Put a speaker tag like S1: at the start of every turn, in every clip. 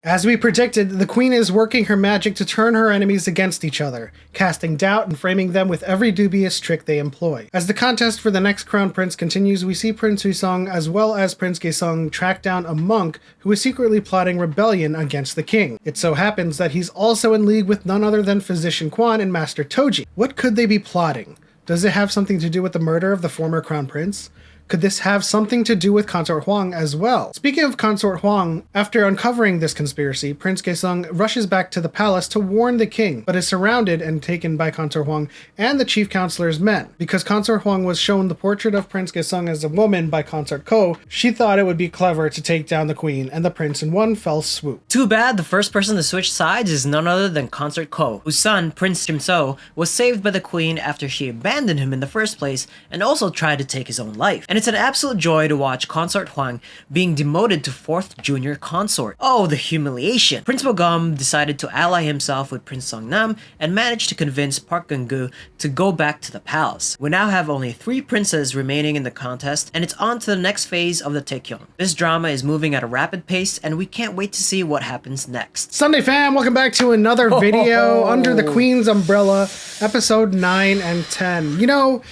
S1: As we predicted, the queen is working her magic to turn her enemies against each other, casting doubt and framing them with every dubious trick they employ. As the contest for the next crown prince continues, we see Prince Huisong as well as Prince Gaesung track down a monk who is secretly plotting rebellion against the king. It so happens that he's also in league with none other than Physician Quan and Master Toji. What could they be plotting? Does it have something to do with the murder of the former crown prince? Could this have something to do with Consort Hwang as well? Speaking of Consort Hwang, after uncovering this conspiracy, Prince Gaesung rushes back to the palace to warn the king, but is surrounded and taken by Consort Hwang and the chief counselor's men. Because Consort Hwang was shown the portrait of Prince Gaesung as a woman by Consort Ko, she thought it would be clever to take down the queen and the prince in one fell swoop.
S2: Too bad the first person to switch sides is none other than Consort Ko, whose son, Prince Jimso, was saved by the queen after she abandoned him in the first place and also tried to take his own life. And it's an absolute joy to watch Consort Hwang being demoted to 4th junior consort. Oh, the humiliation! Prince Bogum decided to ally himself with Prince Songnam and managed to convince Park Geun-gu to go back to the palace. We now have only 3 princes remaining in the contest, and it's on to the next phase of the Taekyon. This drama is moving at a rapid pace, and we can't wait to see what happens next.
S1: Sunday fam, welcome back to another video under the Queen's umbrella, episode 9 and 10. You know,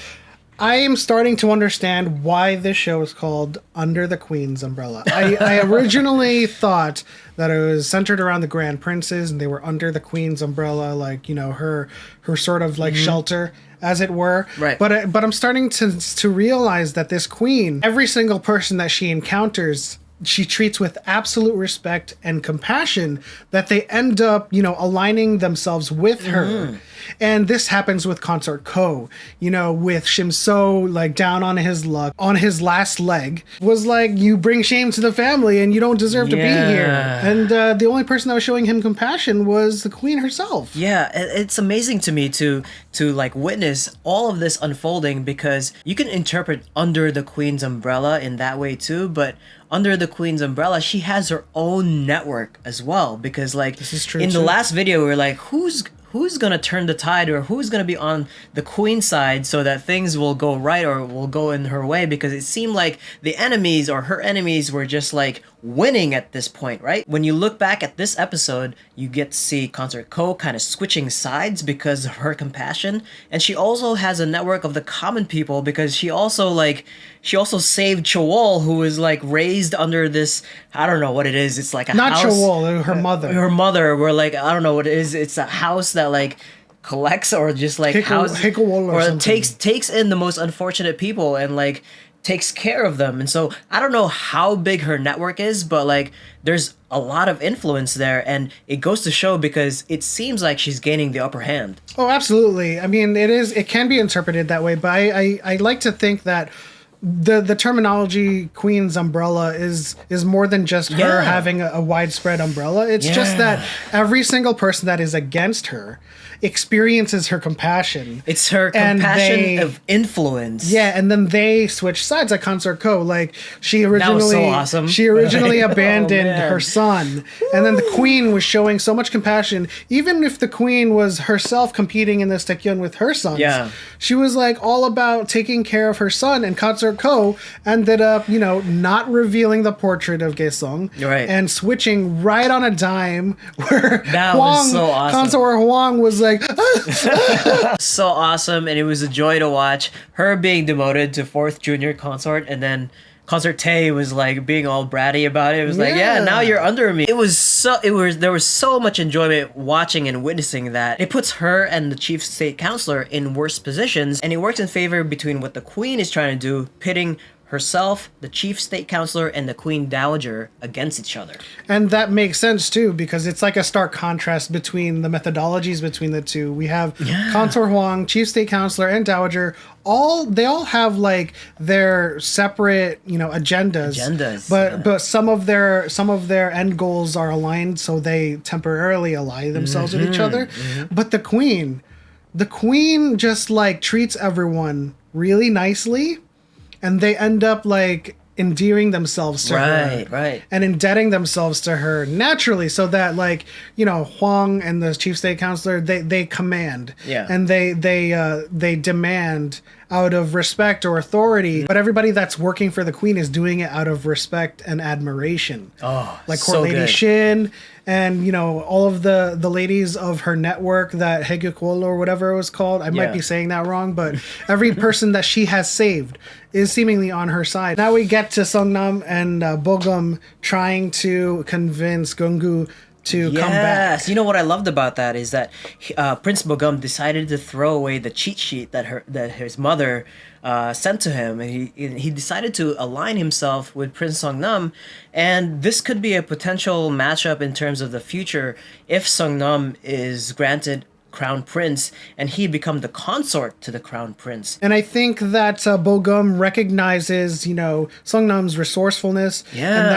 S1: I am starting to understand why this show is called Under the Queen's Umbrella. I originally thought that it was centered around the Grand Princes and they were under the Queen's umbrella, like, you know, her sort of like shelter, as it were.
S2: Right.
S1: But I'm starting to realize that this queen, every single person that she encounters, she treats with absolute respect and compassion, that they end up, you know, aligning themselves with her. And this happens with Consort Ko, you know, with Shimso, like, down on his luck, on his last leg, was like, you bring shame to the family and you don't deserve to be here. And the only person that was showing him compassion was the queen herself.
S2: Yeah, it's amazing to me to like witness all of this unfolding, because you can interpret under the queen's umbrella in that way too, but under the queen's umbrella, she has her own network as well, because like
S1: This is true
S2: in
S1: too.
S2: the last video we were like, who's gonna turn the tide, or who's gonna be on the queen's side so that things will go right or will go in her way, because it seemed like the enemies or her enemies were just like winning at this point, right? When you look back at this episode, you get to see Consort Ko kind of switching sides because of her compassion, and she also has a network of the common people, because she also saved Chowol, who was like raised under this, I don't know what it is, it's like a
S1: Not
S2: house.
S1: Chowol, her mother.
S2: Her mother, were like, I don't know what it is, it's a house that like collects or just like
S1: Hickawol or something.
S2: takes in the most unfortunate people and like takes care of them. And so I don't know how big her network is, but like there's a lot of influence there, and it goes to show because it seems like she's gaining the upper hand.
S1: Oh, absolutely. I mean, it can be interpreted that way, but I like to think that the terminology Queen's umbrella is more than just her having a widespread umbrella. It's just that every single person that is against her experiences her compassion.
S2: It's her compassion of influence.
S1: Yeah, and then they switch sides, like Consort Ko. Like she originally,
S2: that was so awesome.
S1: She originally abandoned her son, and then the queen was showing so much compassion. Even if the queen was herself competing in this Taekyon with her sons, she was like all about taking care of her son. And Consort Ko ended up, you know, not revealing the portrait of Gaesung, and switching right on a dime where
S2: that was so awesome.
S1: Consort Hwang was like,
S2: so awesome, and it was a joy to watch her being demoted to 4th junior consort, and then Consort Tae was like being all bratty about it. It was like, yeah, now you're under me. There was so much enjoyment watching and witnessing that. It puts her and the chief state counselor in worse positions, and it works in favor between what the queen is trying to do, pitting herself, the chief state counselor, and the queen dowager against each other.
S1: And that makes sense too, because it's like a stark contrast between the methodologies between the two. We have Consort Hwang, chief state counselor, and dowager. They all have like their separate, you know, agendas. But some of their end goals are aligned, so they temporarily ally themselves with each other. But the queen just like treats everyone really nicely, and they end up like endearing themselves to her, and indebting themselves to her naturally, so that, like, you know, Hwang and the chief state counselor, they command, and they demand out of respect or authority, but everybody that's working for the queen is doing it out of respect and admiration.
S2: Oh,
S1: like Court
S2: so
S1: Lady
S2: good.
S1: Shin and, you know, all of the ladies of her network, that Hegekolo or whatever it was called. I might
S2: Yeah.
S1: be saying that wrong, but every person that she has saved is seemingly on her side. Now we get to Songnam and Bogum trying to convince Gungu to come back.
S2: Yes, you know what I loved about that is that Prince Bogum decided to throw away the cheat sheet that his mother sent to him, and he decided to align himself with Prince Songnam, and this could be a potential matchup in terms of the future if Songnam is granted crown prince and he become the consort to the crown prince.
S1: And I think that Bogum recognizes, you know, Songnam's resourcefulness.
S2: Yeah.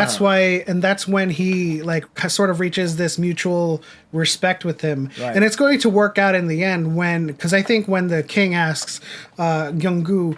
S1: And that's when he like sort of reaches this mutual respect with him.
S2: Right.
S1: And it's going to work out in the end because I think when the king asks Gyeonggu,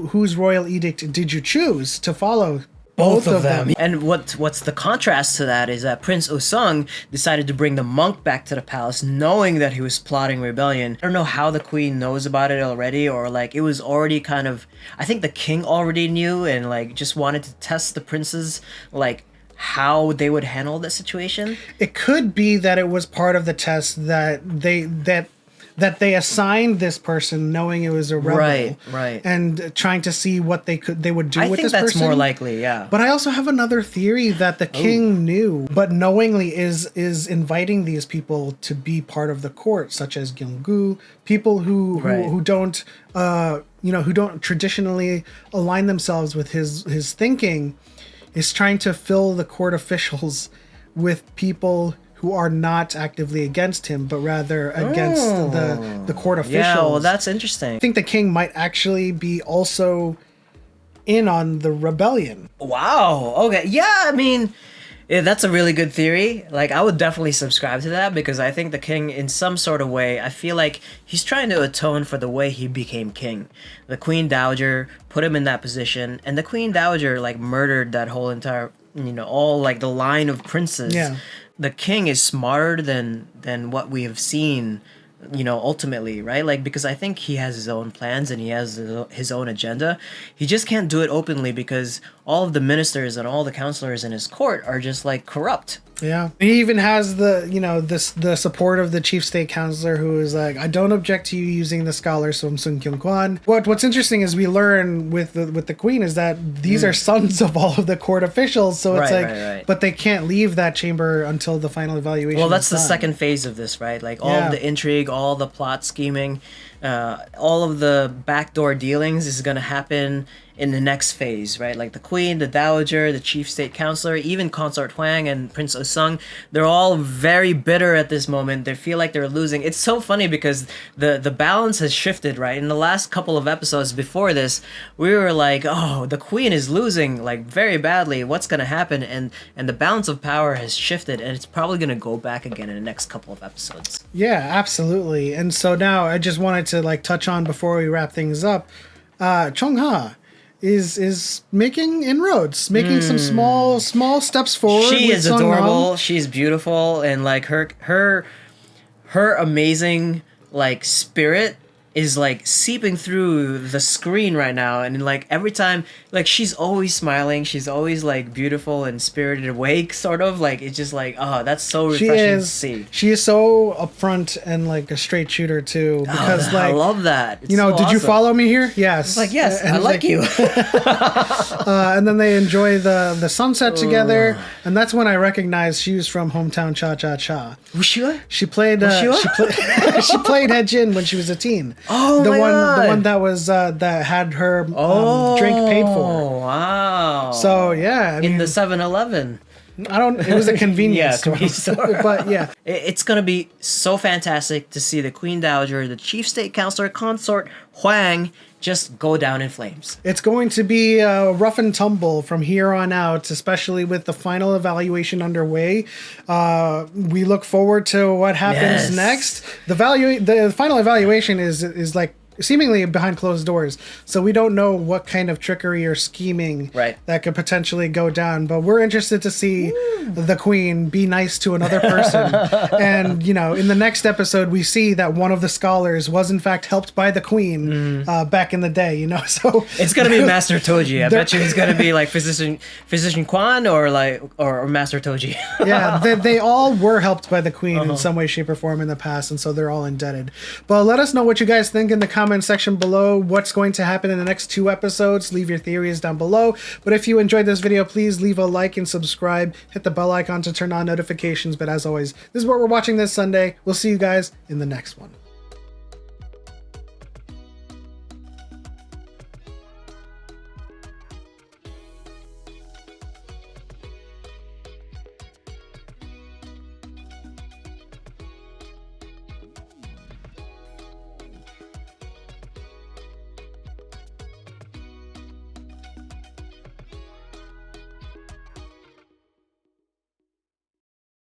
S1: whose royal edict did you choose to follow? Both of them.
S2: And what's the contrast to that is that Prince Osung decided to bring the monk back to the palace knowing that he was plotting rebellion. I don't know how the queen knows about it already, or like it was already kind of, I think the king already knew and like just wanted to test the princes, like how they would handle the situation.
S1: It could be that it was part of the test that they assigned this person knowing it was a rebel,
S2: right,
S1: and trying to see what they would do
S2: I
S1: with
S2: think
S1: this
S2: that's
S1: person.
S2: more likely, yeah.
S1: But I also have another theory that the king knew, but knowingly is inviting these people to be part of the court, such as Gyeonggu, people who don't who don't traditionally align themselves with his thinking, is trying to fill the court officials with people who are not actively against him, but rather against the court officials.
S2: Yeah, well, that's interesting.
S1: I think the king might actually be also in on the rebellion.
S2: Wow. Okay. Yeah, I mean, yeah, that's a really good theory. Like, I would definitely subscribe to that because I think the king, in some sort of way, I feel like he's trying to atone for the way he became king. The Queen Dowager put him in that position, and the Queen Dowager, like, murdered that whole entire, all, like, the line of princes.
S1: Yeah.
S2: The king is smarter than what we have seen, ultimately, right? Like, because I think he has his own plans and he has his own agenda. He just can't do it openly because all of the ministers and all the counselors in his court are just like corrupt.
S1: Yeah. He even has the support of the chief state counselor who is like, I don't object to you using the scholar Som Sun Kyung Kwan. What's interesting is we learn with the queen is that these are sons of all of the court officials. So it's
S2: Right.
S1: but they can't leave that chamber until the final evaluation.
S2: Well, that's
S1: is
S2: the
S1: done.
S2: second phase of this, right? Like all of the intrigue, all the plot scheming, all of the backdoor dealings is going to happen in the next phase, right? Like the queen, the dowager, the chief state counselor, even Consort Hwang and Prince Osung, they're all very bitter at this moment. They feel like they're losing. It's so funny because the balance has shifted, right? In the last couple of episodes before this, we were like, oh, the queen is losing like very badly. What's going to happen? And the balance of power has shifted, and it's probably going to go back again in the next couple of episodes.
S1: Yeah, absolutely. And so now I just wanted to like touch on before we wrap things up, Chong-ha is making inroads, making some small steps forward.
S2: She
S1: with
S2: is
S1: Songnam.
S2: adorable. She's beautiful, and like her amazing like spirit is like seeping through the screen right now, and like every time, like she's always smiling, she's always like beautiful and spirited awake, sort of like it's just like, oh, that's so refreshing to see.
S1: She is so upfront and like a straight shooter too, because
S2: I
S1: like
S2: love that. It's
S1: did
S2: so
S1: you
S2: awesome.
S1: follow me here? Yes.
S2: It's like, yes,
S1: And
S2: I like you.
S1: and then they enjoy the sunset together, and that's when I recognized she was from Hometown Cha Cha Cha.
S2: Wushua?
S1: She played she played Hye-jin when she was a teen.
S2: Oh
S1: the
S2: my
S1: one
S2: God.
S1: the one that was that had her drink paid for.
S2: Oh, wow.
S1: So yeah, I mean,
S2: in the 7-Eleven.
S1: it was a convenience store.
S2: convenience store.
S1: But yeah.
S2: It's going to be so fantastic to see the Queen Dowager, the Chief State Counselor, Consort Hwang, just go down in flames.
S1: It's going to be rough and tumble from here on out, especially with the final evaluation underway. We look forward to what happens
S2: Yes.
S1: next. The final evaluation is like seemingly behind closed doors. So we don't know what kind of trickery or scheming that could potentially go down. But we're interested to see the queen be nice to another person. And, you know, in the next episode, we see that one of the scholars was in fact helped by the queen back in the day, you know. So
S2: it's gonna be Master Toji. I bet you he's gonna be like Physician Quan or Master Toji.
S1: Yeah, they all were helped by the queen in some way, shape, or form in the past, and so they're all indebted. But let us know what you guys think in the comment section below. What's going to happen in the next 2 episodes? Leave your theories down below. But if you enjoyed this video, please leave a like and subscribe. Hit the bell icon to turn on notifications. But as always, this is what we're watching this Sunday. We'll see you guys in the next one.